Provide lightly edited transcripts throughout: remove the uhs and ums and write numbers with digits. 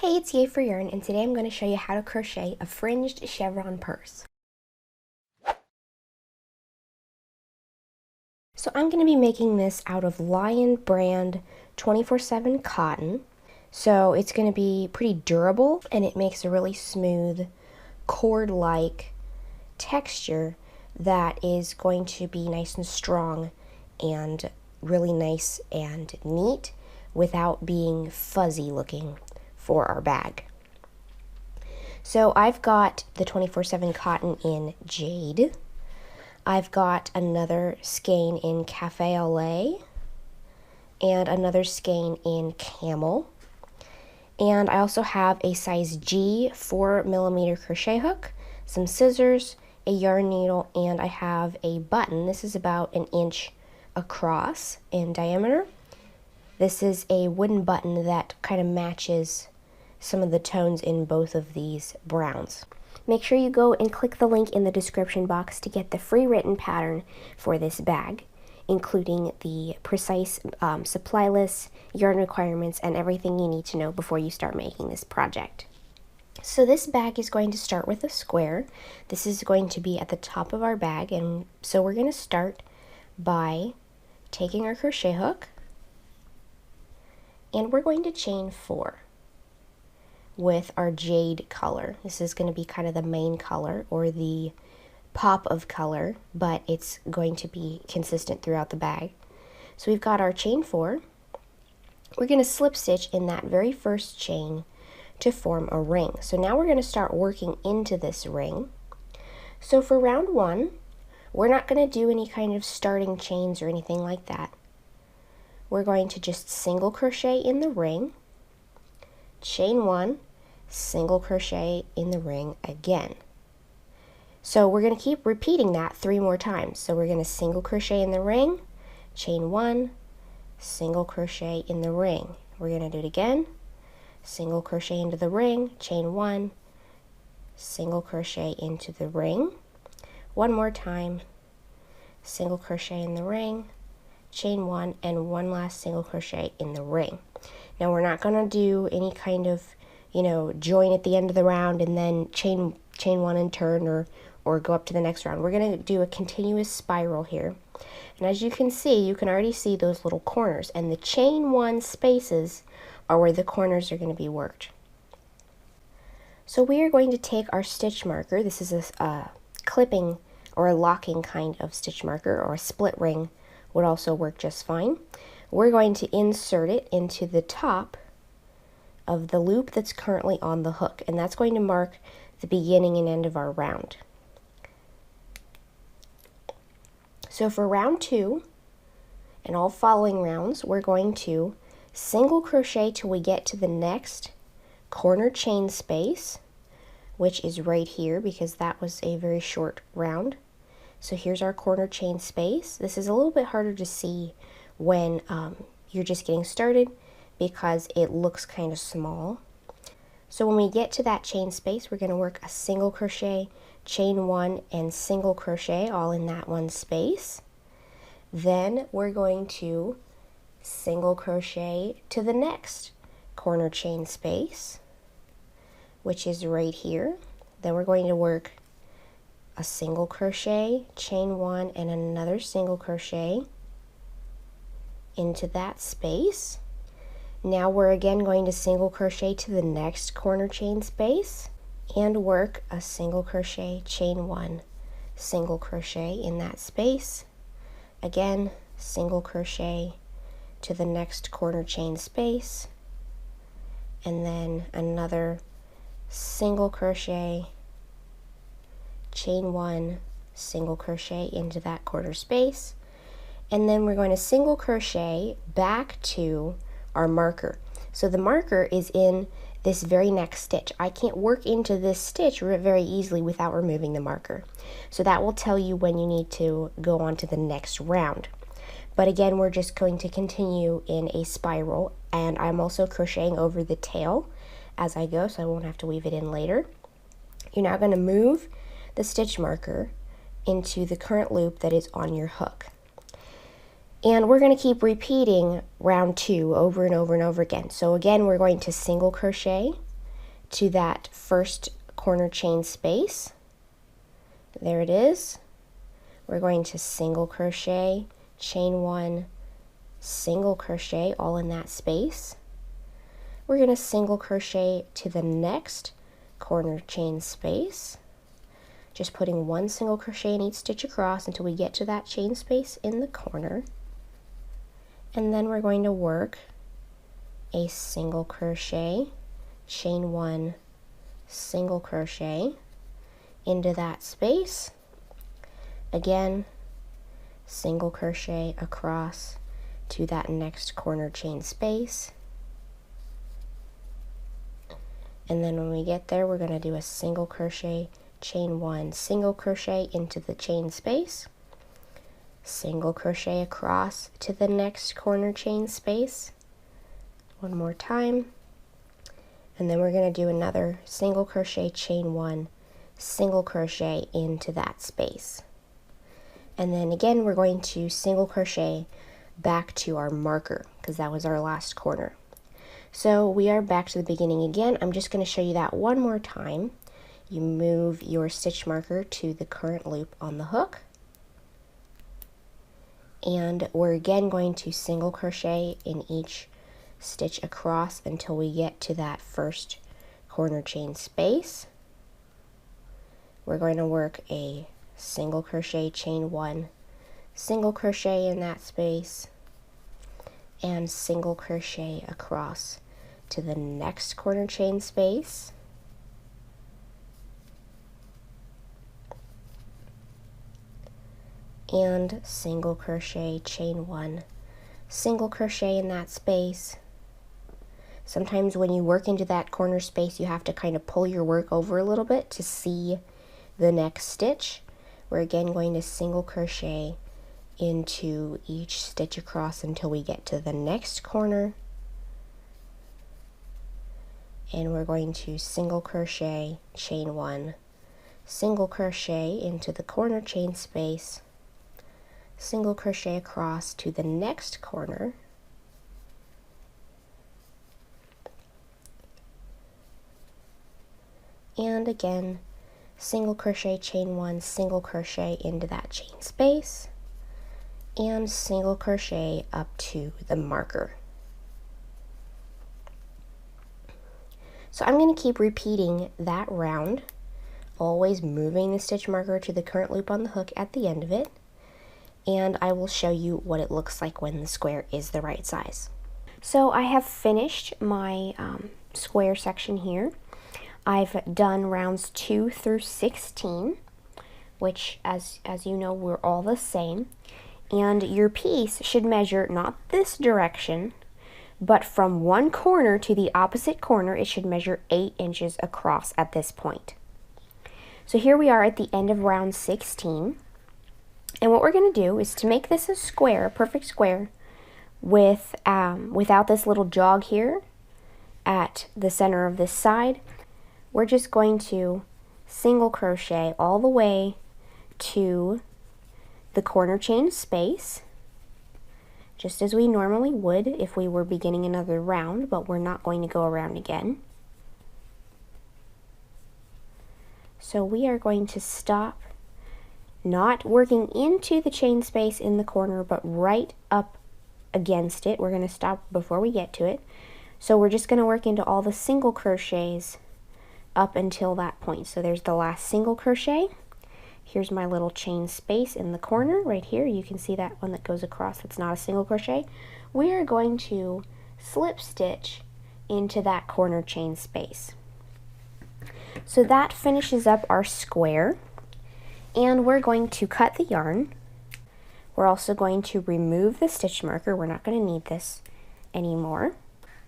Hey, it's Yay for Yarn, and today I'm going to show you how to crochet a fringed chevron purse. So I'm going to be making this out of Lion brand 24/7 cotton. So it's going to be pretty durable, and it makes a really smooth cord-like texture that is going to be nice and strong and really nice and neat without being fuzzy looking for our bag. So I've got the 24/7 cotton in Jade. I've got another skein in Cafe au Lait and another skein in Camel. And I also have a size G 4mm crochet hook, some scissors, a yarn needle, and I have a button. This is about 1 inch across in diameter. This is a wooden button that kind of matches some of the tones in both of these browns. Make sure you go and click the link in the description box to get the free written pattern for this bag, including the precise supply list, yarn requirements, and everything you need to know before you start making this project. So this bag is going to start with a square. This is going to be at the top of our bag, and so we're going to start by taking our crochet hook, and we're going to chain 4 with our jade color. This is going to be kind of the main color or the pop of color, but it's going to be consistent throughout the bag. So we've got our chain 4. We're going to slip stitch in that very first chain to form a ring. So now we're going to start working into this ring. So for round 1, we're not going to do any kind of starting chains or anything like that. We're going to just single crochet in the ring, chain 1, single crochet in the ring again. So we're going to keep repeating that 3 more times. So we're going to single crochet in the ring, chain 1, single crochet in the ring. We're going to do it again, single crochet into the ring, chain 1, single crochet into the ring. One more time, single crochet in the ring, chain 1, and one last single crochet in the ring. Now we're not going to do any kind of, join at the end of the round and then chain 1 and turn or go up to the next round. We're going to do a continuous spiral here. And as you can see, you can already see those little corners, and the chain 1 spaces are where the corners are going to be worked. So we are going to take our stitch marker. This is a clipping or a locking kind of stitch marker, or a split ring would also work just fine. We're going to insert it into the top of the loop that's currently on the hook, and that's going to mark the beginning and end of our round. So for round 2 and all following rounds, we're going to single crochet till we get to the next corner chain space, which is right here because that was a very short round. So here's our corner chain space. This is a little bit harder to see when you're just getting started because it looks kind of small. So when we get to that chain space, we're going to work a single crochet, chain 1, and single crochet all in that one space. Then we're going to single crochet to the next corner chain space, which is right here. Then we're going to work a single crochet, chain 1, and another single crochet into that space. Now we're again going to single crochet to the next corner chain space and work a single crochet, chain 1, single crochet in that space. Again, single crochet to the next corner chain space, and then another single crochet, chain 1, single crochet into that corner space, and then we're going to single crochet back to our marker. So the marker is in this very next stitch. I can't work into this stitch very easily without removing the marker. So that will tell you when you need to go on to the next round. But again, we're just going to continue in a spiral, and I'm also crocheting over the tail as I go, so I won't have to weave it in later. You're now going to move the stitch marker into the current loop that is on your hook. And we're going to keep repeating round 2 over and over and over again. So again, we're going to single crochet to that first corner chain space. There it is. We're going to single crochet, chain 1, single crochet all in that space. We're going to single crochet to the next corner chain space, just putting 1 single crochet in each stitch across until we get to that chain space in the corner. And then we're going to work a single crochet, chain 1, single crochet into that space. Again, single crochet across to that next corner chain space. And then when we get there, we're going to do a single crochet, chain 1, single crochet into the chain space, single crochet across to the next corner chain space. One more time. And then we're going to do another single crochet, chain 1, single crochet into that space. And then again, we're going to single crochet back to our marker because that was our last corner. So we are back to the beginning again. I'm just going to show you that one more time. You move your stitch marker to the current loop on the hook. And we're again going to single crochet in each stitch across until we get to that first corner chain space. We're going to work a single crochet, chain 1, single crochet in that space, and single crochet across to the next corner chain space. And single crochet, chain 1, single crochet in that space. Sometimes when you work into that corner space, you have to kind of pull your work over a little bit to see the next stitch. We're again going to single crochet into each stitch across until we get to the next corner. And we're going to single crochet, chain 1, single crochet into the corner chain space, single crochet across to the next corner, and again single crochet, chain 1, single crochet into that chain space, and single crochet up to the marker. So I'm going to keep repeating that round, always moving the stitch marker to the current loop on the hook at the end of it, and I will show you what it looks like when the square is the right size. So I have finished my square section here. I've done rounds 2 through 16, which as you know, we're all the same. And your piece should measure not this direction, but from one corner to the opposite corner, it should measure 8 inches across at this point. So here we are at the end of round 16. And what we're going to do is to make this a square, a perfect square, with without this little jog here at the center of this side, we're just going to single crochet all the way to the corner chain space, just as we normally would if we were beginning another round, but we're not going to go around again. So we are going to stop, not working into the chain space in the corner, but right up against it. We're going to stop before we get to it. So we're just going to work into all the single crochets up until that point. So there's the last single crochet. Here's my little chain space in the corner right here. You can see that one that goes across, that's not a single crochet. We are going to slip stitch into that corner chain space. So that finishes up our square, and we're going to cut the yarn. We're also going to remove the stitch marker. We're not going to need this anymore.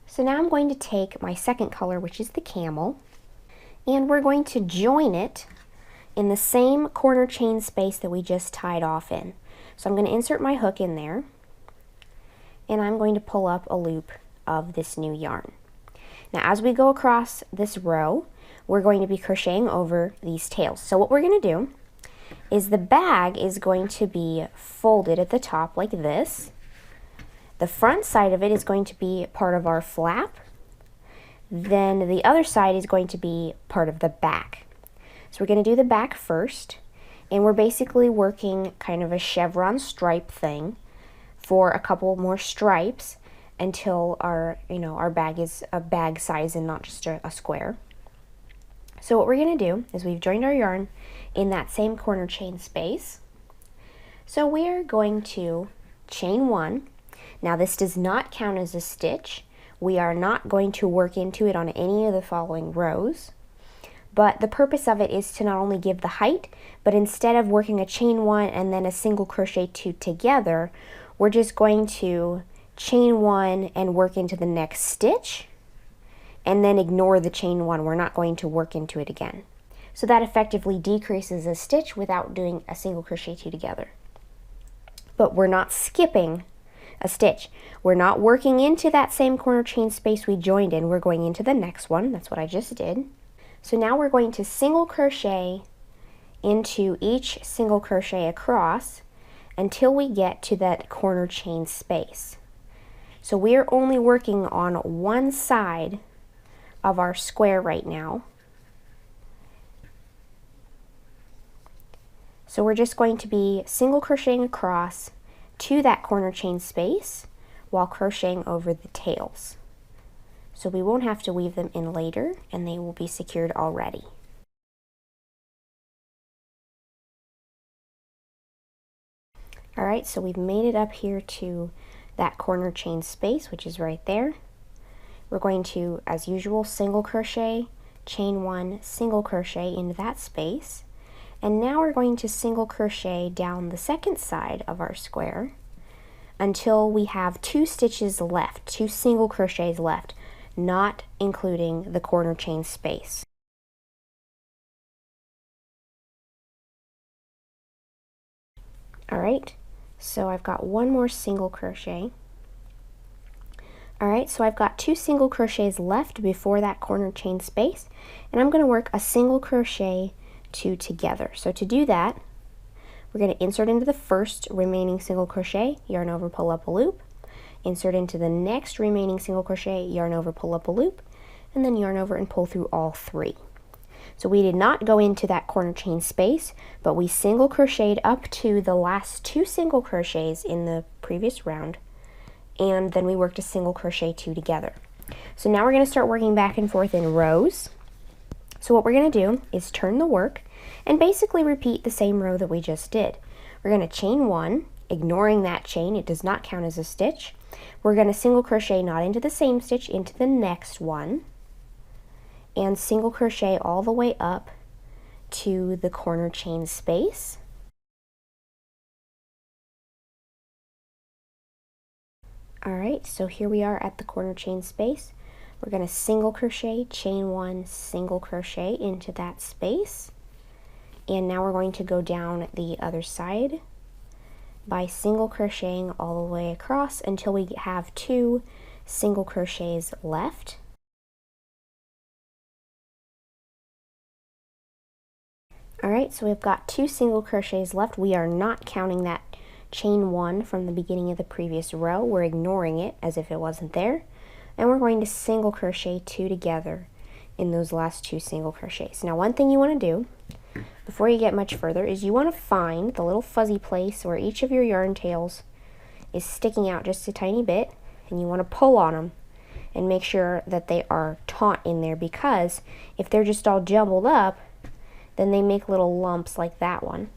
So now I'm going to take my second color, which is the camel, and we're going to join it in the same corner chain space that we just tied off in. So I'm going to insert my hook in there, and I'm going to pull up a loop of this new yarn. Now as we go across this row, we're going to be crocheting over these tails. So what we're going to do is the bag is going to be folded at the top like this. The front side of it is going to be part of our flap. Then the other side is going to be part of the back. So we're going to do the back first, and we're basically working kind of a chevron stripe thing for a couple more stripes until our bag is a bag size and not just a square. So what we're going to do is we've joined our yarn in that same corner chain space. So we are going to chain 1. Now this does not count as a stitch. We are not going to work into it on any of the following rows. But the purpose of it is to not only give the height, but instead of working a chain 1 and then a single crochet 2 together, we're just going to chain 1 and work into the next stitch, and then ignore the chain 1. We're not going to work into it again. So that effectively decreases a stitch without doing a single crochet 2 together. But we're not skipping a stitch. We're not working into that same corner chain space we joined in. We're going into the next one. That's what I just did. So now we're going to single crochet into each single crochet across until we get to that corner chain space. So we're only working on one side of our square right now. So we're just going to be single crocheting across to that corner chain space while crocheting over the tails. So we won't have to weave them in later, and they will be secured already. Alright, so we've made it up here to that corner chain space, which is right there. We're going to, as usual, single crochet, chain 1, single crochet into that space. And now we're going to single crochet down the second side of our square until we have 2 stitches left, 2 single crochets left, not including the corner chain space. Alright, so I've got one more single crochet. Alright, so I've got 2 single crochets left before that corner chain space, and I'm going to work a single crochet 2 together. So to do that, we're going to insert into the first remaining single crochet, yarn over, pull up a loop, insert into the next remaining single crochet, yarn over, pull up a loop, and then yarn over and pull through all 3. So we did not go into that corner chain space, but we single crocheted up to the last 2 single crochets in the previous round, and then we worked a single crochet 2 together. So now we're going to start working back and forth in rows. So what we're going to do is turn the work and basically repeat the same row that we just did. We're going to chain 1, ignoring that chain, it does not count as a stitch. We're going to single crochet not into the same stitch, into the next one, and single crochet all the way up to the corner chain space. Alright, so here we are at the corner chain space. We're going to single crochet, chain 1, single crochet into that space. And now we're going to go down the other side by single crocheting all the way across until we have 2 single crochets left. Alright, so we've got 2 single crochets left. We are not counting that chain 1 from the beginning of the previous row. We're ignoring it as if it wasn't there. And we're going to single crochet 2 together in those last 2 single crochets. Now one thing you want to do before you get much further is you want to find the little fuzzy place where each of your yarn tails is sticking out just a tiny bit, and you want to pull on them and make sure that they are taut in there, because if they're just all jumbled up, then they make little lumps like that one.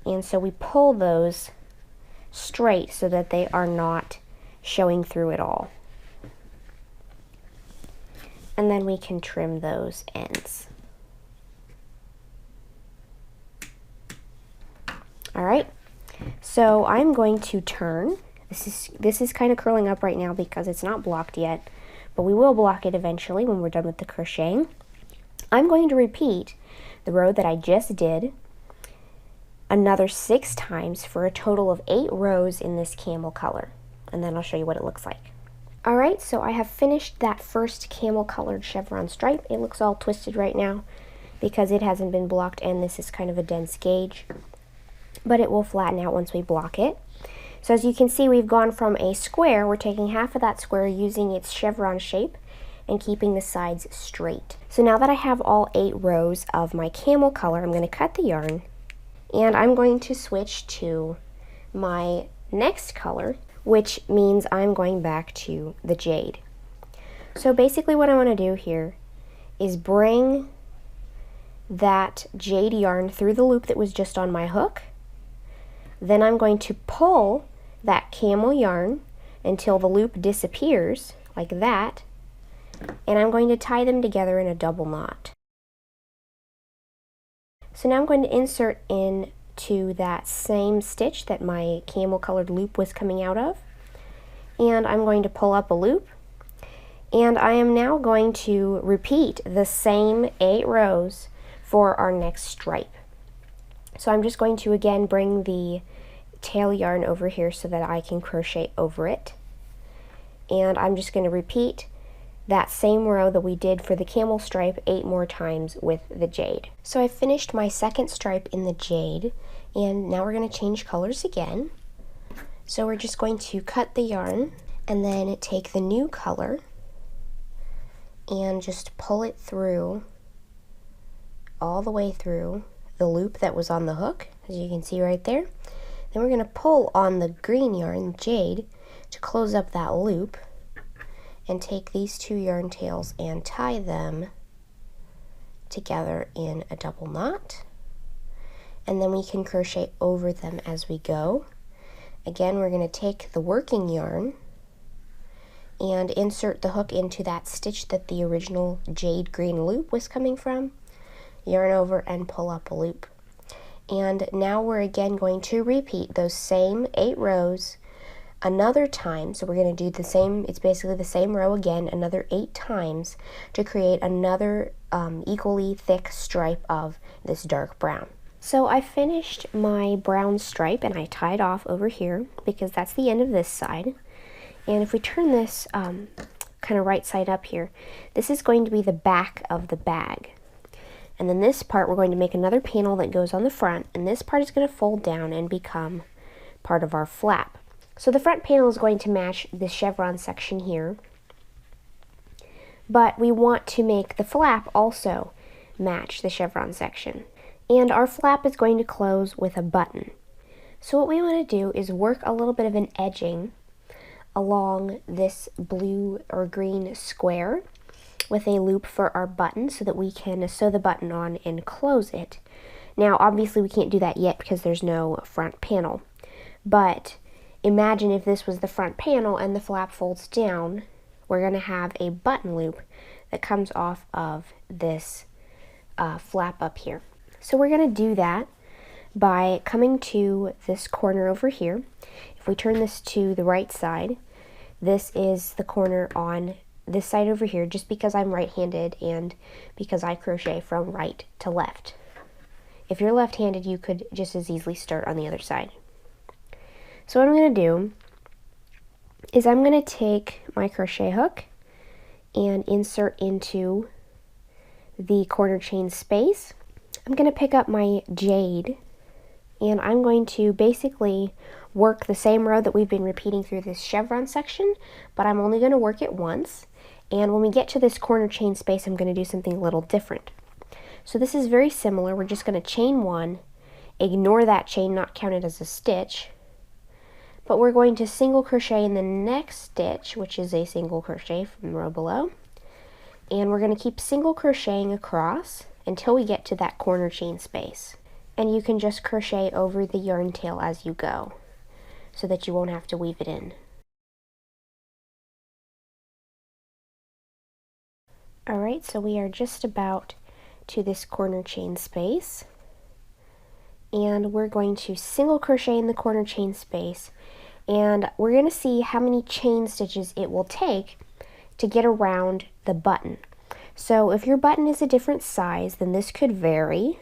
And so we pull those straight so that they are not showing through at all. And then we can trim those ends. Alright, so I'm going to turn. This is kind of curling up right now because it's not blocked yet, but we will block it eventually when we're done with the crocheting. I'm going to repeat the row that I just did another 6 times for a total of 8 rows in this camel color, and then I'll show you what it looks like. Alright, so I have finished that first camel colored chevron stripe. It looks all twisted right now because it hasn't been blocked, and this is kind of a dense gauge, but it will flatten out once we block it. So as you can see, we've gone from a square, we're taking half of that square using its chevron shape, and keeping the sides straight. So now that I have all 8 rows of my camel color, I'm going to cut the yarn, and I'm going to switch to my next color, which means I'm going back to the jade. So basically what I want to do here is bring that jade yarn through the loop that was just on my hook. Then I'm going to pull that camel yarn until the loop disappears, like that, and I'm going to tie them together in a double knot. So now I'm going to insert into that same stitch that my camel colored loop was coming out of, and I'm going to pull up a loop, and I am now going to repeat the same 8 rows for our next stripe. So I'm just going to again bring the tail yarn over here so that I can crochet over it, and I'm just going to repeat that same row that we did for the camel stripe 8 more times with the jade. So I finished my second stripe in the jade, and now we're going to change colors again. So we're just going to cut the yarn and then take the new color and just pull it through all the way through the loop that was on the hook, as you can see right there. Then we're going to pull on the green yarn, jade, to close up that loop, and take these 2 yarn tails and tie them together in a double knot, and then we can crochet over them as we go. Again, we're going to take the working yarn and insert the hook into that stitch that the original jade green loop was coming from, yarn over and pull up a loop. And now we're again going to repeat those same 8 rows another time. So we're going to do the same, it's basically the same row again, another 8 times to create another equally thick stripe of this dark brown. So I finished my brown stripe and I tied off over here because that's the end of this side. And if we turn this kind of right side up here, this is going to be the back of the bag. And then this part we're going to make another panel that goes on the front, and this part is going to fold down and become part of our flap. So the front panel is going to match the chevron section here, but we want to make the flap also match the chevron section. And our flap is going to close with a button. So what we want to do is work a little bit of an edging along this blue or green square with a loop for our button so that we can sew the button on and close it. Now obviously we can't do that yet because there's no front panel, but imagine if this was the front panel and the flap folds down, we're going to have a button loop that comes off of this flap up here. So we're going to do that by coming to this corner over here. If we turn this to the right side, this is the corner on this side over here, just because I'm right-handed and because I crochet from right to left. If you're left-handed, you could just as easily start on the other side. So what I'm going to do is I'm going to take my crochet hook and insert into the corner chain space. I'm going to pick up my jade and I'm going to basically work the same row that we've been repeating through this chevron section, but I'm only going to work it once. And when we get to this corner chain space, I'm going to do something a little different. So this is very similar. We're just going to chain 1, ignore that chain, not counted as a stitch, but we're going to single crochet in the next stitch, which is a single crochet from the row below, and we're going to keep single crocheting across until we get to that corner chain space. And you can just crochet over the yarn tail as you go so that you won't have to weave it in. Alright, so we are just about to this corner chain space, and we're going to single crochet in the corner chain space, and we're going to see how many chain stitches it will take to get around the button. So if your button is a different size, then this could vary.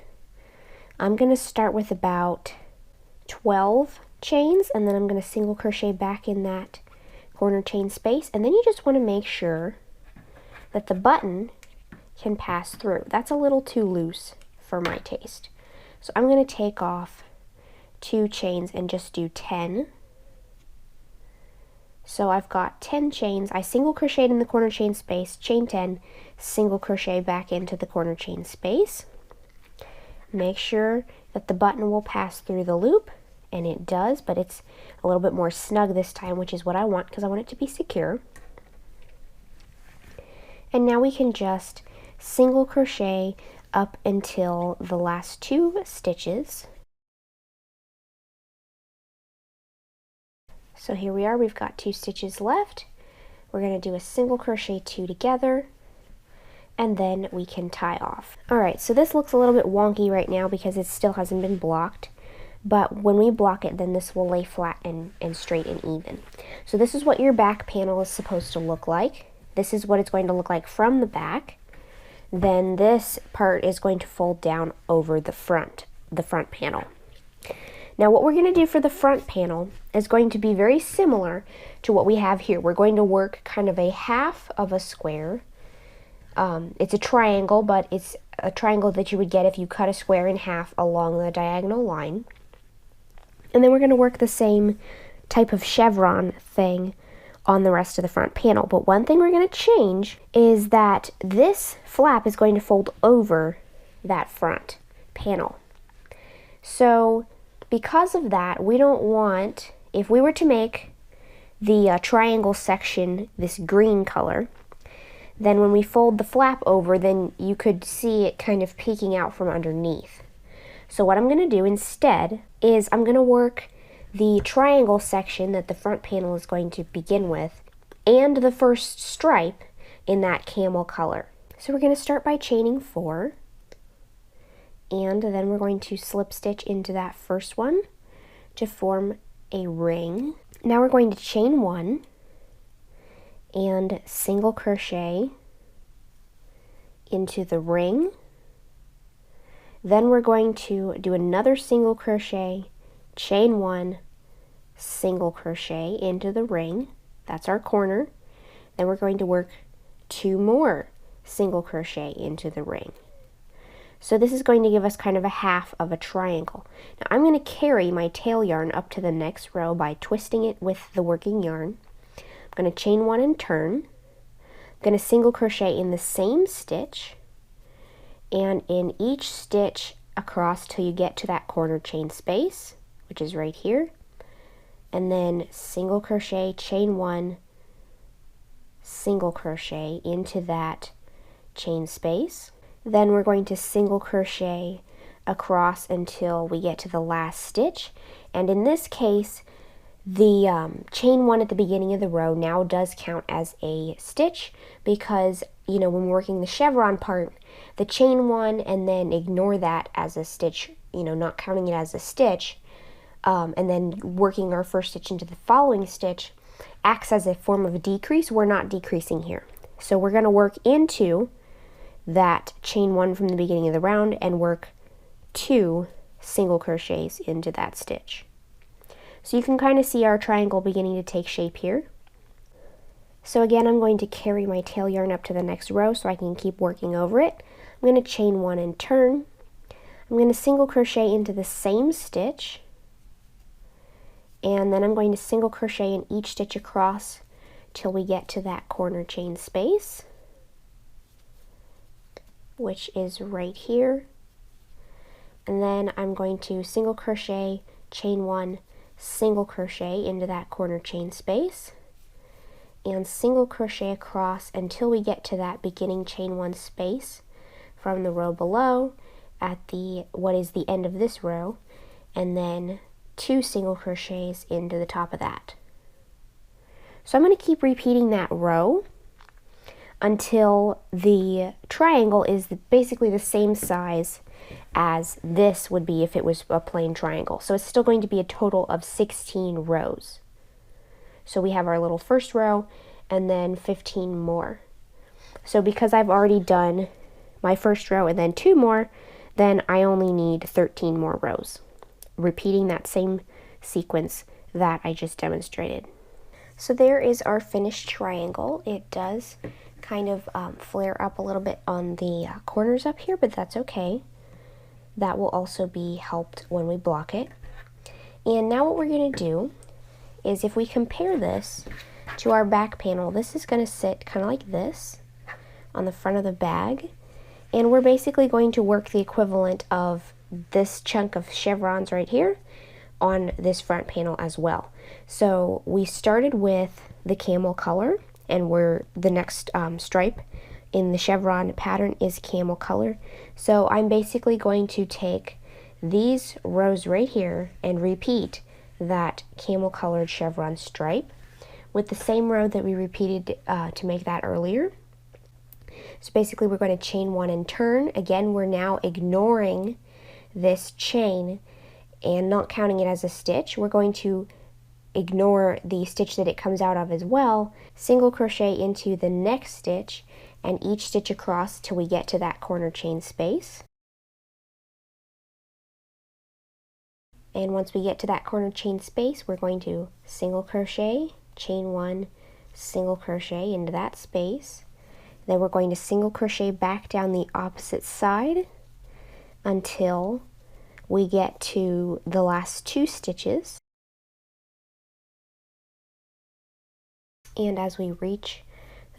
I'm going to start with about 12 chains, and then I'm going to single crochet back in that corner chain space, and then you just want to make sure that the button can pass through. That's a little too loose for my taste. So I'm going to take off 2 chains and just do 10 So I've got 10 chains. I single crocheted in the corner chain space, chain 10, single crochet back into the corner chain space. Make sure that the button will pass through the loop, and it does, but it's a little bit more snug this time, which is what I want because I want it to be secure. And now we can just single crochet up until the last 2 stitches. So here we are, we've got 2 stitches left. We're going to do a single crochet 2 together, and then we can tie off. Alright, so this looks a little bit wonky right now because it still hasn't been blocked, but when we block it, then this will lay flat and straight and even. So this is what your back panel is supposed to look like. This is what it's going to look like from the back. Then this part is going to fold down over the front panel. Now what we're going to do for the front panel is going to be very similar to what we have here. We're going to work kind of a half of a square. It's a triangle, but it's a triangle that you would get if you cut a square in half along the diagonal line. And then we're going to work the same type of chevron thing on the rest of the front panel. But one thing we're going to change is that this flap is going to fold over that front panel. So because of that, we don't want, if we were to make the triangle section this green color, then when we fold the flap over, then you could see it kind of peeking out from underneath. So what I'm going to do instead is I'm going to work the triangle section that the front panel is going to begin with and the first stripe in that camel color. So we're going to start by chaining 4, and then we're going to slip stitch into that first one to form a ring. Now we're going to chain 1 and single crochet into the ring. Then we're going to do another single crochet, chain 1, single crochet into the ring. That's our corner. Then we're going to work 2 more single crochet into the ring. So this is going to give us kind of a half of a triangle. Now I'm going to carry my tail yarn up to the next row by twisting it with the working yarn. I'm going to chain 1 and turn. I'm going to single crochet in the same stitch, and in each stitch across till you get to that corner chain space, which is right here, and then single crochet, chain 1, single crochet into that chain space. Then we're going to single crochet across until we get to the last stitch, and in this case the chain 1 at the beginning of the row now does count as a stitch because, you know, when we're working the chevron part, the chain 1 and then ignore that as a stitch, you know, not counting it as a stitch, and then working our first stitch into the following stitch acts as a form of a decrease. We're not decreasing here. So we're going to work into that chain 1 from the beginning of the round and work 2 single crochets into that stitch. So you can kind of see our triangle beginning to take shape here. So again, I'm going to carry my tail yarn up to the next row so I can keep working over it. I'm going to chain 1 and turn. I'm going to single crochet into the same stitch, and then I'm going to single crochet in each stitch across till we get to that corner chain space, which is right here. And then I'm going to single crochet, chain 1, single crochet into that corner chain space, and single crochet across until we get to that beginning chain 1 space from the row below at the what is the end of this row, and then 2 single crochets into the top of that. So I'm going to keep repeating that row until the triangle is basically the same size as this would be if it was a plain triangle. So it's still going to be a total of 16 rows. So we have our little first row and then 15 more. So because I've already done my first row and then 2 more, then I only need 13 more rows, repeating that same sequence that I just demonstrated. So there is our finished triangle. It does kind of flare up a little bit on the corners up here, but that's okay. That will also be helped when we block it. And now what we're going to do is, if we compare this to our back panel, this is going to sit kind of like this on the front of the bag, and we're basically going to work the equivalent of this chunk of chevrons right here on this front panel as well. So we started with the camel color, and the next stripe in the chevron pattern is camel color. So I'm basically going to take these rows right here and repeat that camel colored chevron stripe with the same row that we repeated to make that earlier. So basically we're going to chain one and turn. Again, we're now ignoring this chain and not counting it as a stitch. We're going to ignore the stitch that it comes out of as well, single crochet into the next stitch, and each stitch across till we get to that corner chain space. And once we get to that corner chain space, we're going to single crochet, chain one, single crochet into that space. Then we're going to single crochet back down the opposite side until we get to the last two stitches. And as we reach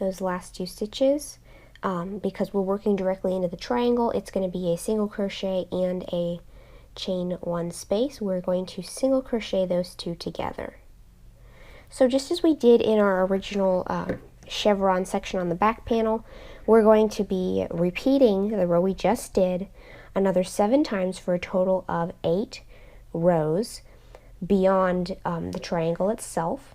those last two stitches, because we're working directly into the triangle, it's going to be a single crochet and a chain one space. We're going to single crochet those two together. So just as we did in our original chevron section on the back panel, we're going to be repeating the row we just did another 7 times for a total of 8 rows beyond the triangle itself,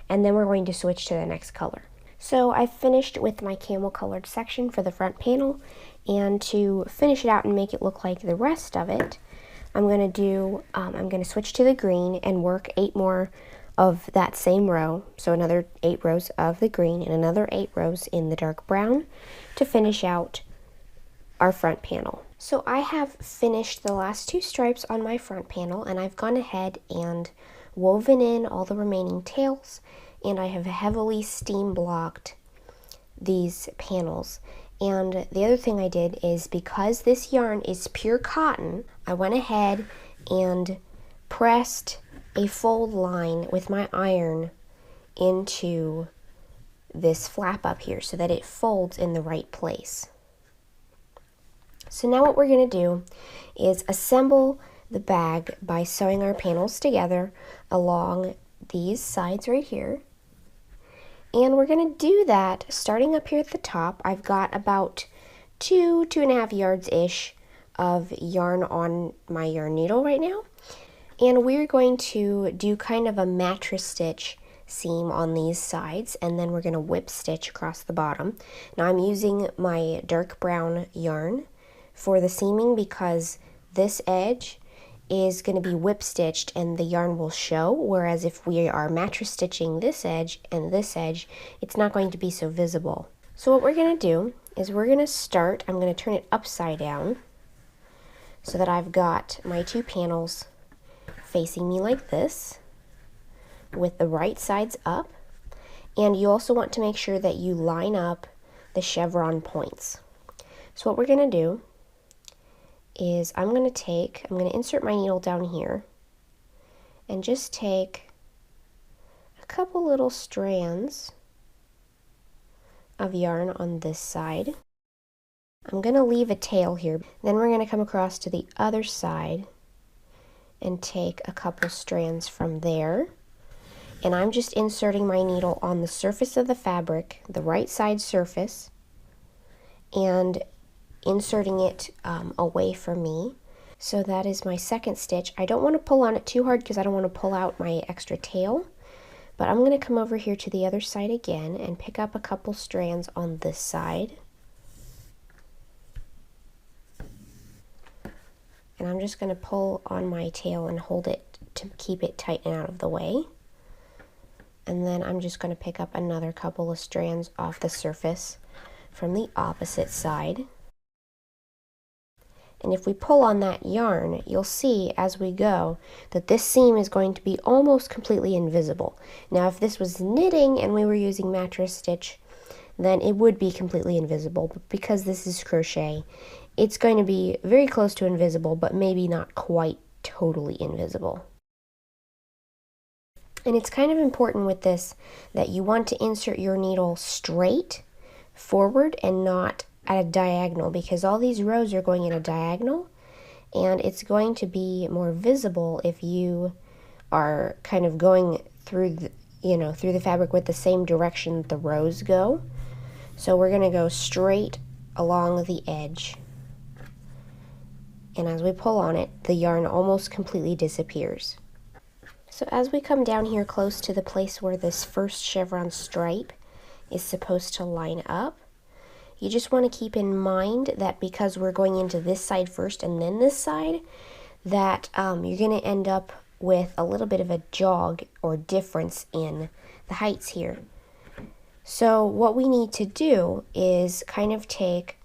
and then we're going to switch to the next color. So I've finished with my camel colored section for the front panel, and to finish it out and make it look like the rest of it, I'm going to switch to the green and work 8 more of that same row, so another 8 rows of the green and another 8 rows in the dark brown to finish out our front panel. So I have finished the last 2 stripes on my front panel, and I've gone ahead and woven in all the remaining tails, and I have heavily steam blocked these panels. And the other thing I did is, because this yarn is pure cotton, I went ahead and pressed a fold line with my iron into this flap up here so that it folds in the right place. So now what we're going to do is assemble the bag by sewing our panels together along these sides right here. And we're going to do that starting up here at the top. I've got about 2.5 yards-ish of yarn on my yarn needle right now. And we're going to do kind of a mattress stitch seam on these sides, and then we're going to whip stitch across the bottom. Now I'm using my dark brown yarn for the seaming because this edge is going to be whip stitched and the yarn will show, whereas if we are mattress stitching this edge and this edge, it's not going to be so visible. So what we're going to do is we're going to start, I'm going to turn it upside down so that I've got my 2 panels facing me like this with the right sides up, and you also want to make sure that you line up the chevron points. So what we're going to do is I'm going to insert my needle down here and just take a couple little strands of yarn on this side. I'm going to leave a tail here. Then we're going to come across to the other side and take a couple strands from there. And I'm just inserting my needle on the surface of the fabric, the right side surface, and inserting it away from me. So that is my second stitch. I don't want to pull on it too hard because I don't want to pull out my extra tail, but I'm going to come over here to the other side again and pick up a couple strands on this side. And I'm just going to pull on my tail and hold it to keep it tight and out of the way. And then I'm just going to pick up another couple of strands off the surface from the opposite side. And if we pull on that yarn, you'll see as we go that this seam is going to be almost completely invisible. Now if this was knitting and we were using mattress stitch, then it would be completely invisible. But because this is crochet, it's going to be very close to invisible, but maybe not quite totally invisible. And it's kind of important with this that you want to insert your needle straight forward and not at a diagonal, because all these rows are going in a diagonal, and it's going to be more visible if you are kind of going through the, through the fabric with the same direction that the rows go. So we're going to go straight along the edge, and as we pull on it, the yarn almost completely disappears. So as we come down here close to the place where this first chevron stripe is supposed to line up, you just want to keep in mind that because we're going into this side first and then this side, that you're going to end up with a little bit of a jog or difference in the heights here. So what we need to do is kind of take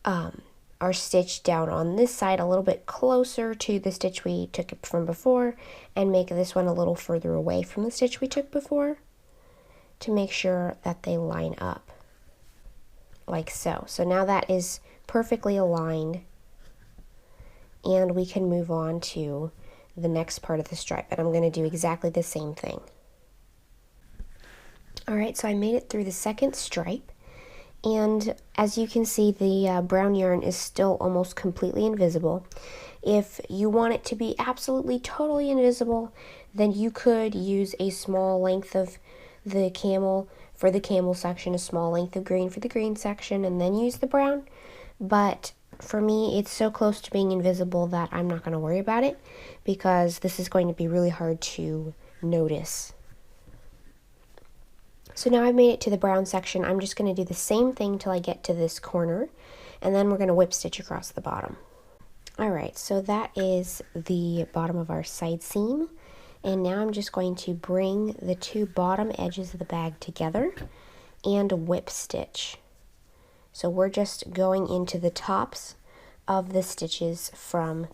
our stitch down on this side a little bit closer to the stitch we took from before, and make this one a little further away from the stitch we took before to make sure that they line up like so. So now that is perfectly aligned, and we can move on to the next part of the stripe, and I'm going to do exactly the same thing. Alright, so I made it through the second stripe, and as you can see, the brown yarn is still almost completely invisible. If you want it to be absolutely totally invisible, then you could use a small length of the camel for the camel section, a small length of green for the green section, and then use the brown. But for me, it's so close to being invisible that I'm not going to worry about it, because this is going to be really hard to notice. So now I've made it to the brown section. I'm just going to do the same thing till I get to this corner, and then we're going to whip stitch across the bottom. Alright, so that is the bottom of our side seam, and now I'm just going to bring the two bottom edges of the bag together and whip stitch. So we're just going into the tops of the stitches from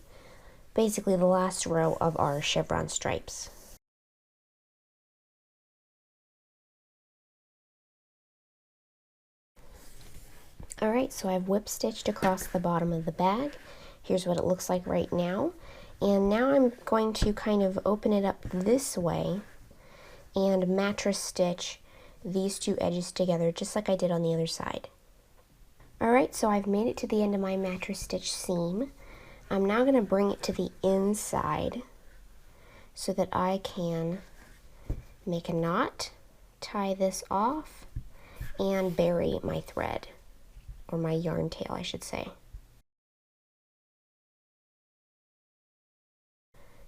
basically the last row of our chevron stripes. Alright, so I've whip stitched across the bottom of the bag. Here's what it looks like right now. And now I'm going to kind of open it up this way and mattress stitch these two edges together, just like I did on the other side. Alright, so I've made it to the end of my mattress stitch seam. I'm now going to bring it to the inside so that I can make a knot, tie this off, and bury my thread, or my yarn tail, I should say.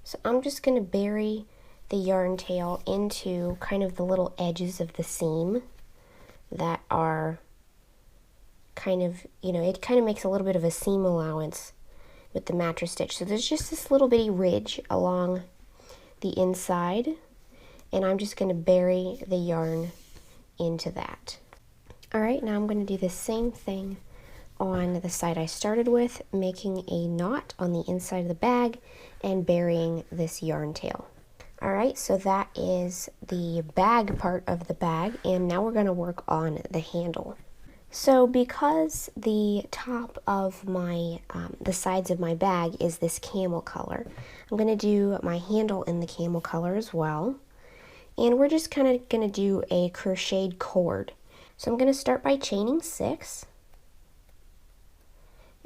So I'm just going to bury the yarn tail into kind of the little edges of the seam that are kind of, it kind of makes a little bit of a seam allowance with the mattress stitch. So there's just this little bitty ridge along the inside, and I'm just going to bury the yarn into that. Alright, now I'm going to do the same thing on the side I started with, making a knot on the inside of the bag and burying this yarn tail. Alright, so that is the bag part of the bag, and now we're going to work on the handle. So because the top of my, the sides of my bag is this camel color, I'm going to do my handle in the camel color as well. And we're just kind of going to do a crocheted cord. So I'm going to start by chaining 6.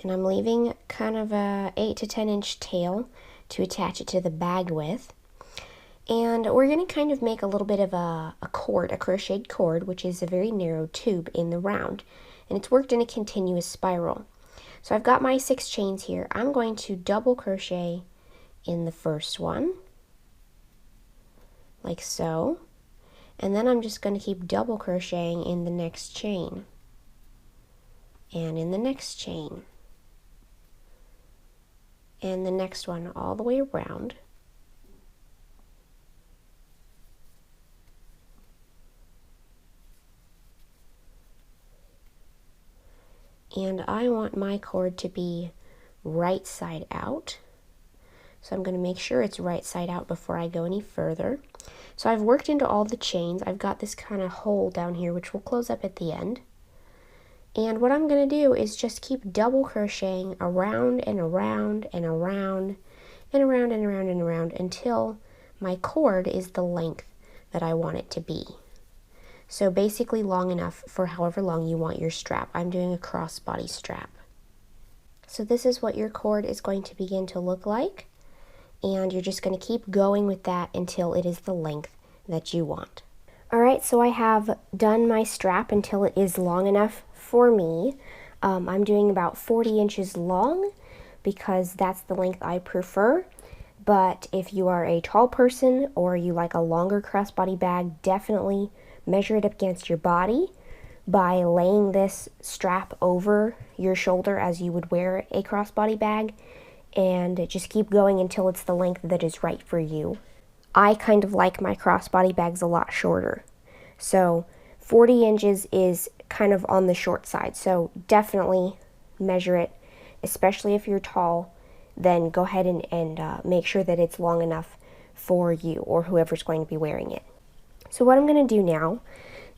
And I'm leaving kind of a 8 to 10 inch tail to attach it to the bag with. And we're going to kind of make a little bit of a cord, a crocheted cord, which is a very narrow tube in the round. And it's worked in a continuous spiral. So I've got my 6 chains here. I'm going to double crochet in the first one, like so. And then I'm just going to keep double crocheting in the next chain. And in the next chain. And the next one all the way around. And I want my cord to be right side out. So I'm going to make sure it's right side out before I go any further. So I've worked into all the chains. I've got this kind of hole down here which will close up at the end. And what I'm going to do is just keep double crocheting around and around and around and around and around and around until my cord is the length that I want it to be. So basically long enough for however long you want your strap. I'm doing a crossbody strap. So this is what your cord is going to begin to look like, and you're just going to keep going with that until it is the length that you want. Alright, so I have done my strap until it is long enough for me. I'm doing about 40 inches long because that's the length I prefer. But if you are a tall person or you like a longer crossbody bag, definitely measure it up against your body by laying this strap over your shoulder as you would wear a crossbody bag, and just keep going until it's the length that is right for you. I kind of like my crossbody bags a lot shorter, so 40 inches is kind of on the short side, so definitely measure it, especially if you're tall. Then go ahead and make sure that it's long enough for you or whoever's going to be wearing it. So what I'm going to do now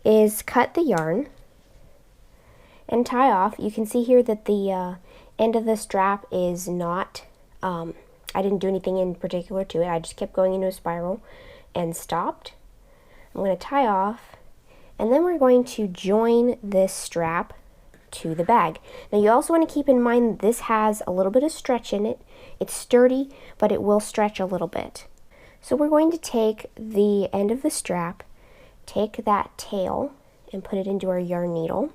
is cut the yarn and tie off. You can see here that the end of the strap is not, I didn't do anything in particular to it. I just kept going into a spiral and stopped. I'm going to tie off, and then we're going to join this strap to the bag. Now you also want to keep in mind that this has a little bit of stretch in it. It's sturdy, but it will stretch a little bit. So we're going to take the end of the strap, take that tail, and put it into our yarn needle.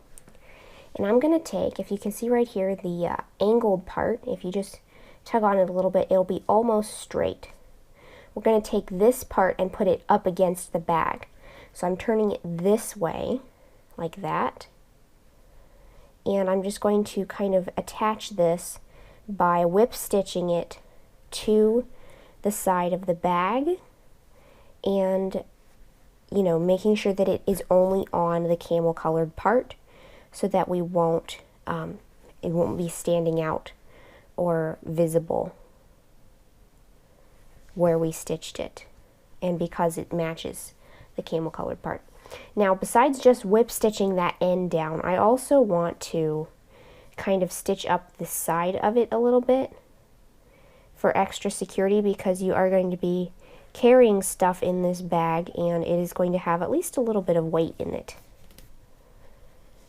And I'm going to take, if you can see right here, the angled part. If you just tug on it a little bit, it'll be almost straight. We're going to take this part and put it up against the bag. So I'm turning it this way, like that. And I'm just going to kind of attach this by whip stitching it to the side of the bag, and making sure that it is only on the camel colored part, so that we won't it won't be standing out or visible where we stitched it, and because it matches the camel colored part. Now, besides just whip stitching that end down, I also want to kind of stitch up the side of it a little bit for extra security, because you are going to be carrying stuff in this bag and it is going to have at least a little bit of weight in it.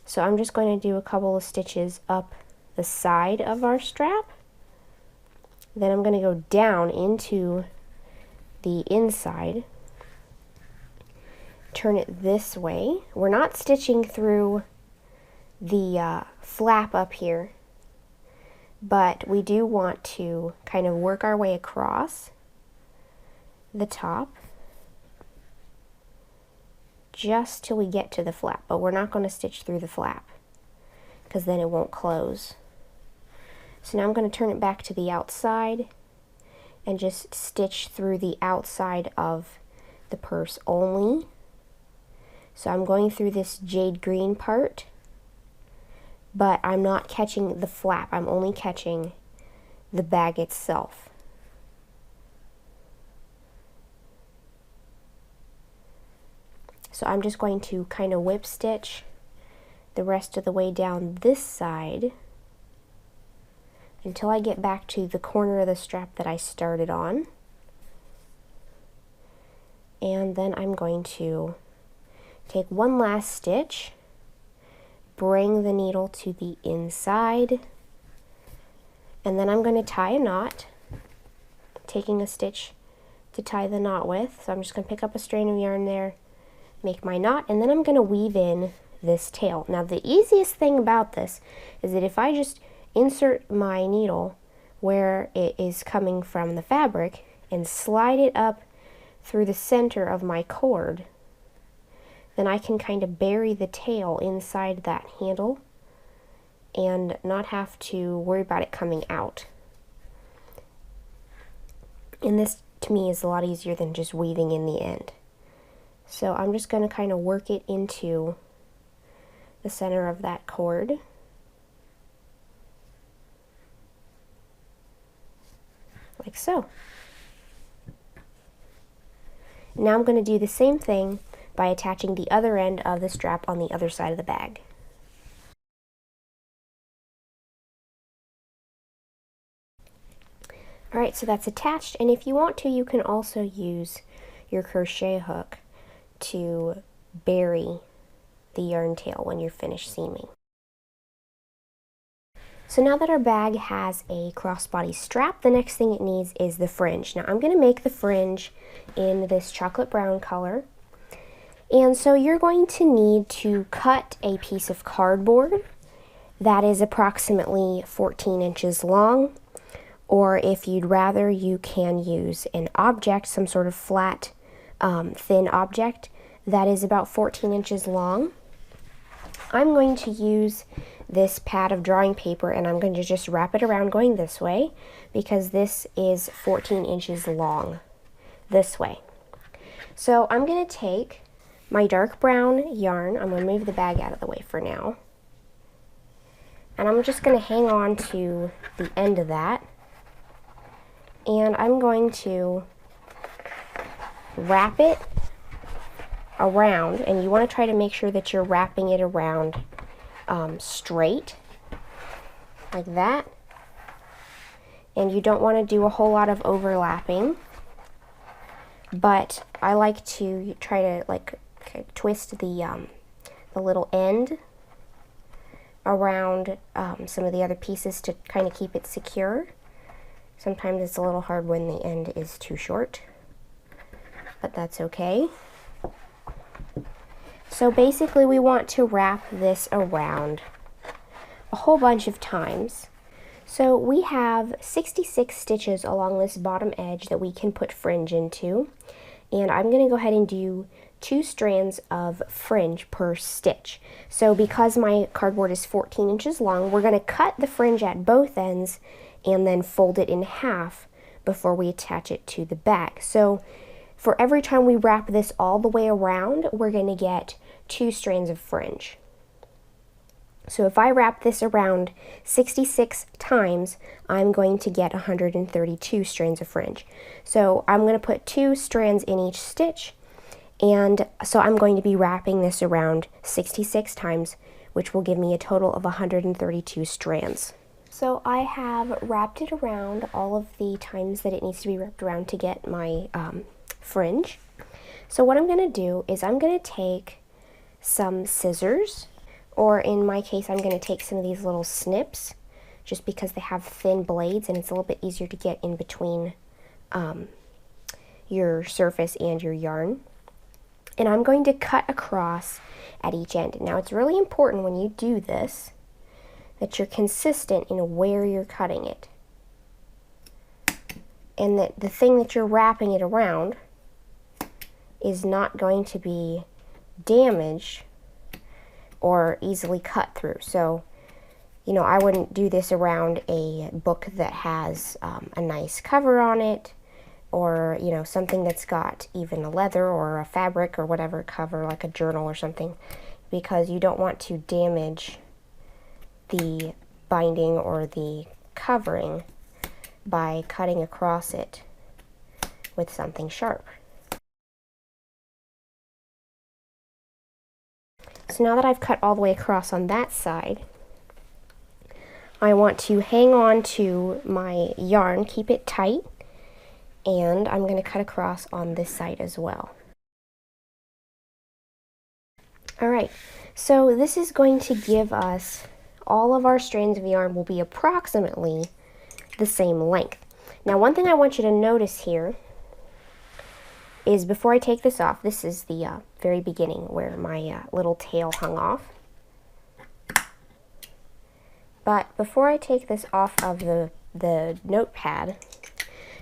So I'm just going to do a couple of stitches up the side of our strap. Then I'm going to go down into the inside, turn it this way. We're not stitching through the flap up here, but we do want to kind of work our way across the top just till we get to the flap, but we're not going to stitch through the flap because then it won't close. So now I'm going to turn it back to the outside and just stitch through the outside of the purse only. So I'm going through this jade green part, but I'm not catching the flap. I'm only catching the bag itself. So I'm just going to kind of whip stitch the rest of the way down this side until I get back to the corner of the strap that I started on. And then I'm going to take one last stitch, bring the needle to the inside, and then I'm going to tie a knot, taking a stitch to tie the knot with. So I'm just going to pick up a strand of yarn there, make my knot, and then I'm going to weave in this tail. Now the easiest thing about this is that if I just insert my needle where it is coming from the fabric and slide it up through the center of my cord, then I can kind of bury the tail inside that handle and not have to worry about it coming out. And this to me is a lot easier than just weaving in the end. So I'm just going to kind of work it into the center of that cord. Like so. Now I'm going to do the same thing by attaching the other end of the strap on the other side of the bag. Alright, so that's attached, and if you want to, you can also use your crochet hook to bury the yarn tail when you're finished seaming. So now that our bag has a crossbody strap, the next thing it needs is the fringe. Now I'm going to make the fringe in this chocolate brown color. And so you're going to need to cut a piece of cardboard that is approximately 14 inches long, or if you'd rather, you can use an object, some sort of flat, thin object that is about 14 inches long. I'm going to use this pad of drawing paper and I'm going to just wrap it around going this way because this is 14 inches long this way. So I'm going to take my dark brown yarn, I'm going to move the bag out of the way for now, and I'm just going to hang on to the end of that, and I'm going to wrap it around, and you want to try to make sure that you're wrapping it around straight like that, and you don't want to do a whole lot of overlapping, but I like to try to like twist the little end around some of the other pieces to kind of keep it secure. Sometimes it's a little hard when the end is too short, but that's okay. So basically we want to wrap this around a whole bunch of times. So we have 66 stitches along this bottom edge that we can put fringe into, and I'm going to go ahead and do 2 strands of fringe per stitch. So because my cardboard is 14 inches long, we're going to cut the fringe at both ends and then fold it in half before we attach it to the bag. So for every time we wrap this all the way around, we're going to get 2 strands of fringe. So if I wrap this around 66 times, I'm going to get 132 strands of fringe. So I'm going to put 2 strands in each stitch, and so I'm going to be wrapping this around 66 times, which will give me a total of 132 strands. So I have wrapped it around all of the times that it needs to be wrapped around to get my fringe. So what I'm going to do is I'm going to take some scissors, or in my case I'm going to take some of these little snips just because they have thin blades and it's a little bit easier to get in between your surface and your yarn. And I'm going to cut across at each end. Now it's really important when you do this that you're consistent in where you're cutting it, and that the thing that you're wrapping it around is not going to be damaged or easily cut through. So, you know, I wouldn't do this around a book that has a nice cover on it, or, you know, something that's got even a leather or a fabric or whatever cover, like a journal or something, because you don't want to damage the binding or the covering by cutting across it with something sharp. So now that I've cut all the way across on that side, I want to hang on to my yarn, keep it tight, and I'm going to cut across on this side as well. Alright, so this is going to give us, all of our strands of yarn will be approximately the same length. Now one thing I want you to notice here is before I take this off, this is the very beginning where my little tail hung off. But before I take this off of the notepad,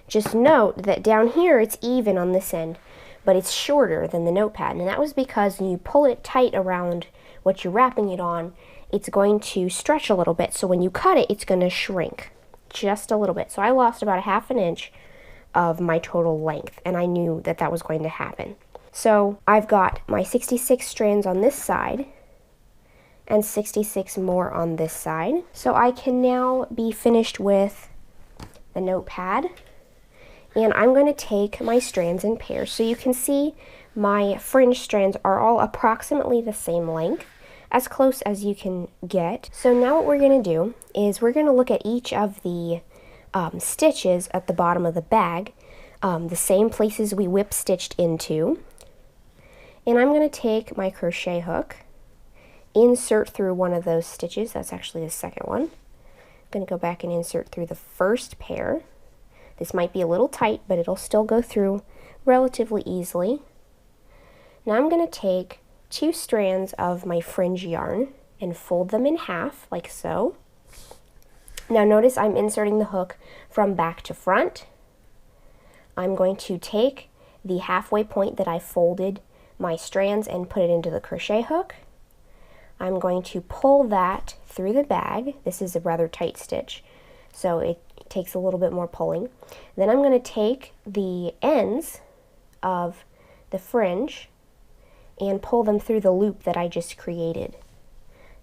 just note that down here it's even on this end, but it's shorter than the notepad. And that was because when you pull it tight around what you're wrapping it on, it's going to stretch a little bit. So when you cut it, it's going to shrink just a little bit. So I lost about a ½ inch of my total length, and I knew that that was going to happen. So I've got my 66 strands on this side and 66 more on this side. So I can now be finished with the notepad, and I'm going to take my strands in pairs. So you can see my fringe strands are all approximately the same length, as close as you can get. So now what we're going to do is we're going to look at each of the stitches at the bottom of the bag, the same places we whip stitched into, And I'm going to take my crochet hook, insert through one of those stitches. That's actually the second one. I'm going to go back and insert through the first pair. This might be a little tight, but it'll still go through relatively easily. Now I'm going to take 2 strands of my fringe yarn and fold them in half, like so. Now notice I'm inserting the hook from back to front. I'm going to take the halfway point that I folded my strands and put it into the crochet hook. I'm going to pull that through the bag. This is a rather tight stitch, so it takes a little bit more pulling. Then I'm going to take the ends of the fringe and pull them through the loop that I just created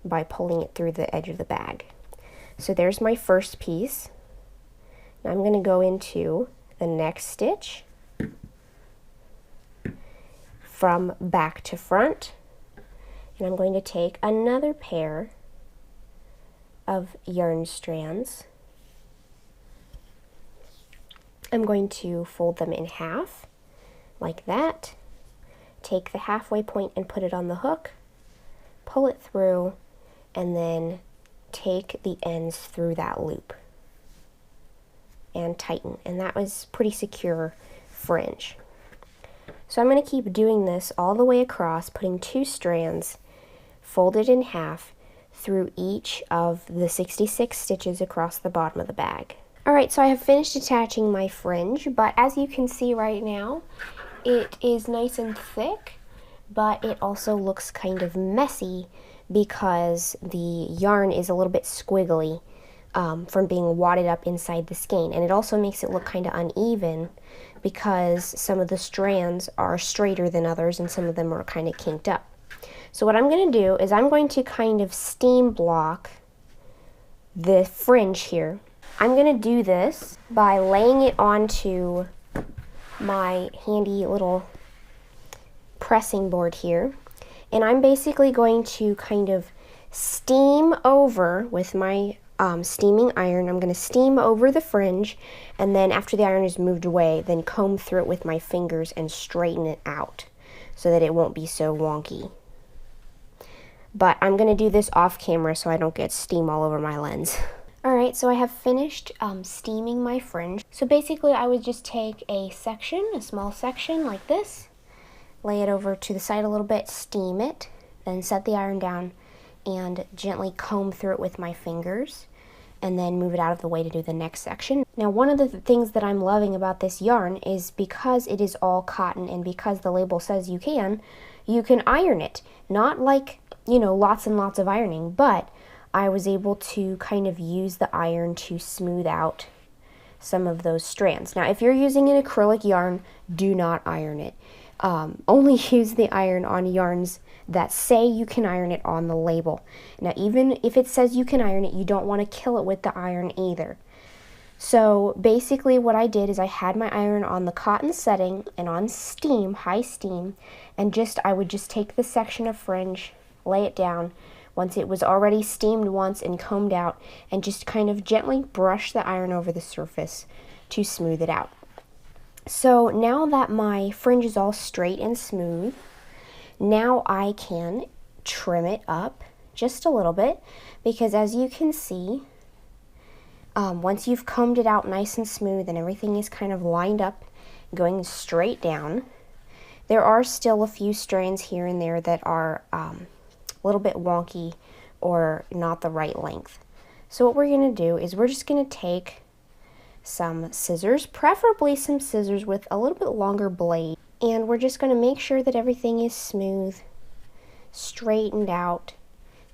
by pulling it through the edge of the bag. So there's my first piece. Now I'm going to go into the next stitch from back to front, and I'm going to take another pair of yarn strands. I'm going to fold them in half like that, take the halfway point and put it on the hook, pull it through, and then take the ends through that loop and tighten. And that was pretty secure fringe. So I'm going to keep doing this all the way across, putting 2 strands folded in half through each of the 66 stitches across the bottom of the bag. Alright, so I have finished attaching my fringe, but as you can see right now, it is nice and thick, but it also looks kind of messy because the yarn is a little bit squiggly from being wadded up inside the skein. And it also makes it look kind of uneven because some of the strands are straighter than others and some of them are kind of kinked up. So what I'm going to do is I'm going to kind of steam block the fringe here. I'm going to do this by laying it onto my handy little pressing board here. And I'm basically going to kind of steam over with my steaming iron. I'm going to steam over the fringe, and then after the iron is moved away, then comb through it with my fingers and straighten it out so that it won't be so wonky. But I'm going to do this off camera so I don't get steam all over my lens. Alright, so I have finished steaming my fringe. So basically I would just take a section, a small section like this, lay it over to the side a little bit, steam it, then set the iron down and gently comb through it with my fingers, and then move it out of the way to do the next section. Now, one of the things that I'm loving about this yarn is because it is all cotton and because the label says you can iron it. Not like, you know, lots and lots of ironing, but I was able to kind of use the iron to smooth out some of those strands. Now, if you're using an acrylic yarn, do not iron it. Only use the iron on yarns that say you can iron it on the label. Now, even if it says you can iron it, you don't want to kill it with the iron either. So basically what I did is I had my iron on the cotton setting and on steam, high steam, and I would just take the section of fringe, lay it down once it was already steamed once and combed out, and just kind of gently brush the iron over the surface to smooth it out. So now that my fringe is all straight and smooth, now I can trim it up just a little bit, because as you can see, once you've combed it out nice and smooth and everything is kind of lined up, going straight down, there are still a few strands here and there that are a little bit wonky or not the right length. So what we're going to do is we're just going to take some scissors, preferably some scissors with a little bit longer blade, and we're just going to make sure that everything is smooth, straightened out,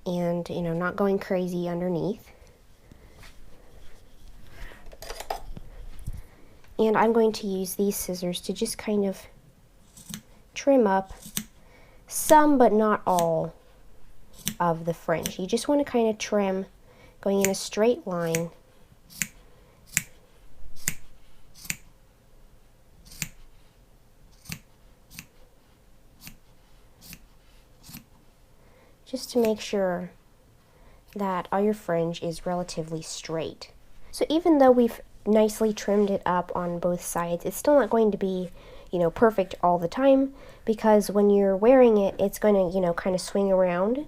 and not going crazy underneath. And I'm going to use these scissors to just kind of trim up some but not all of the fringe. You just want to kind of trim going in a straight line. Just to make sure that all your fringe is relatively straight. So even though we've nicely trimmed it up on both sides, it's still not going to be, perfect all the time, because when you're wearing it, it's going to, kind of swing around,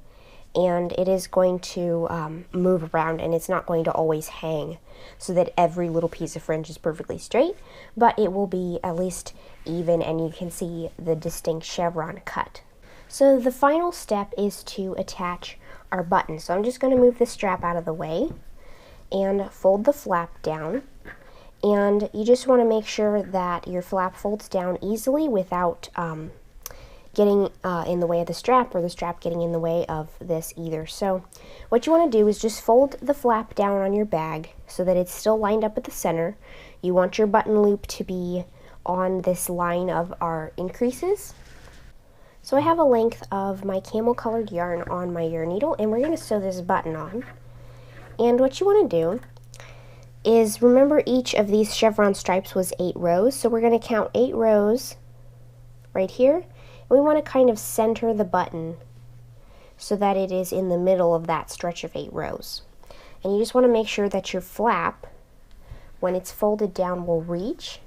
and it is going to move around, and it's not going to always hang so that every little piece of fringe is perfectly straight, but it will be at least even, and you can see the distinct chevron cut. So the final step is to attach our button. So I'm just going to move the strap out of the way and fold the flap down. And you just want to make sure that your flap folds down easily without getting in the way of the strap, or the strap getting in the way of this either. So what you want to do is just fold the flap down on your bag so that it's still lined up at the center. You want your button loop to be on this line of our increases. So I have a length of my camel colored yarn on my yarn needle, and we're going to sew this button on. And what you want to do is, remember, each of these chevron stripes was 8 rows, so we're going to count 8 rows right here, and we want to kind of center the button so that it is in the middle of that stretch of 8 rows. And you just want to make sure that your flap, when it's folded down, will reach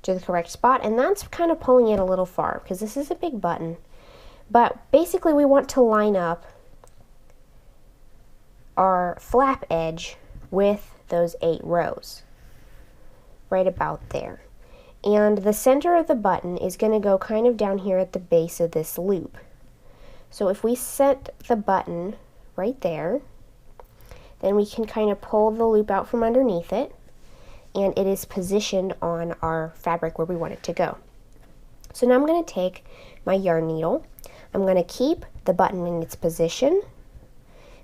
to the correct spot, and that's kind of pulling it a little far because this is a big button. But basically we want to line up our flap edge with those 8 rows, right about there. And the center of the button is going to go kind of down here at the base of this loop. So if we set the button right there, then we can kind of pull the loop out from underneath it, and it is positioned on our fabric where we want it to go. So now I'm going to take my yarn needle, I'm going to keep the button in its position,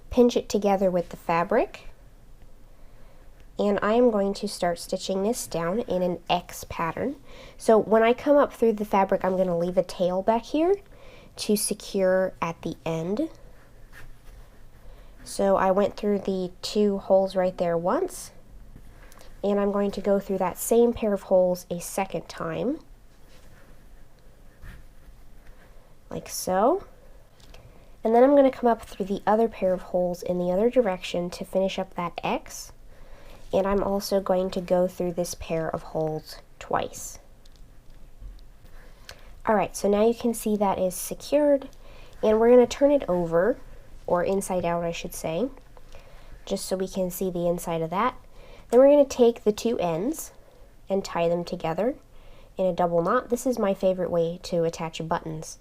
pinch it together with the fabric, and I am going to start stitching this down in an X pattern. So when I come up through the fabric, I'm going to leave a tail back here to secure at the end. So I went through the 2 holes right there once, and I'm going to go through that same pair of holes a second time, like so. And then I'm going to come up through the other pair of holes in the other direction to finish up that X. And I'm also going to go through this pair of holes twice. Alright, so now you can see that is secured, and we're going to turn it over, or inside out I should say, just so we can see the inside of that. Then we're going to take the 2 ends and tie them together in a double knot. This is my favorite way to attach buttons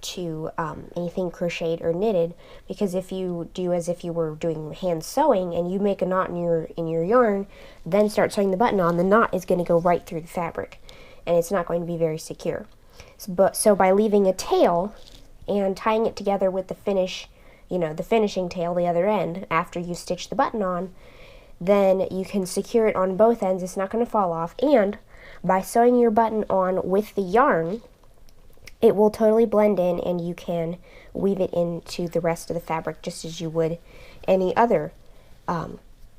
to anything crocheted or knitted, because if you do as if you were doing hand sewing and you make a knot in your yarn, then start sewing the button on, the knot is going to go right through the fabric, and it's not going to be very secure. So by leaving a tail and tying it together with the finish, the finishing tail, the other end, after you stitch the button on, then you can secure it on both ends. It's not going to fall off. And by sewing your button on with the yarn, it will totally blend in, and you can weave it into the rest of the fabric just as you would any other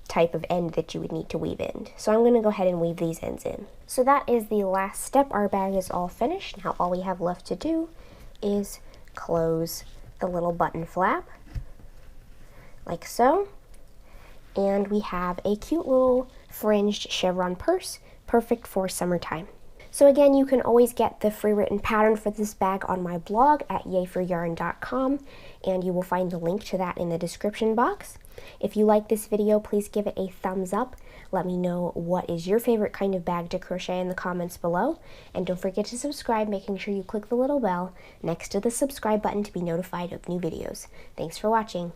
type of end that you would need to weave in. So I'm going to go ahead and weave these ends in. So that is the last step. Our bag is all finished. Now all we have left to do is close the little button flap, like so. And we have a cute little fringed chevron purse, perfect for summertime. So again, you can always get the free written pattern for this bag on my blog at yayforyarn.com, and you will find the link to that in the description box. If you like this video, please give it a thumbs up. Let me know what is your favorite kind of bag to crochet in the comments below. And don't forget to subscribe, making sure you click the little bell next to the subscribe button to be notified of new videos. Thanks for watching.